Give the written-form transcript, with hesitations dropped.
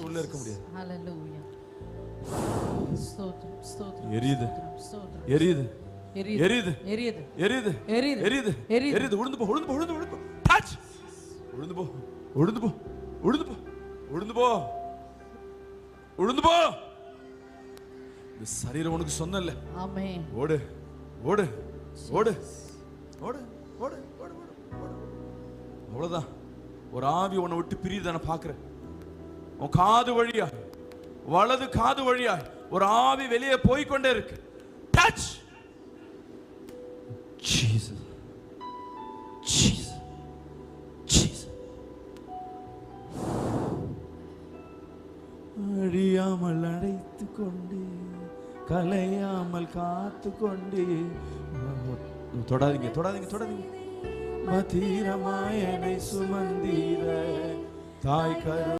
உள்ள இருக்க முடியாது. ஹalleluya. ஸ்தோத்திரம் ஸ்தோத்திரம். எரியுது ஸ்தோத்திரம். எரியுது எரியுது எரியுது எரியுது எரியுது எரியுது எரியுது எரியுது. எரியுது. உழுந்து போ உழுந்து போ உழுந்து உழுந்து போ. டச். உழுந்து போ உழுந்து போ உழுந்து போ உழுந்து போ உழுந்து போ. இந்த சரீரம் உனக்கு சொந்தம் இல்ல. ஆமென். ஓடு ஓடு ஓடு ஓடு ஓடு ஓடு ஓடு. அவ்வளவுதான். ஒரு ஆவி உன்னை விட்டு பிரியுது. நான் பார்க்கிறேன் உன் காது வழியா, வலது காது வழியா ஒரு ஆவி வெளியே போய்கொண்டே இருக்கு. டச். Jesus Jesus Jesus. அழியாமல் அடைத்து கொண்டு கலையாமல் காத்து கொண்டு. தொடாதீங்க தொடாதீங்க தொடாதீங்க. மதீரமாயனை சுமந்தீர தாய் கரு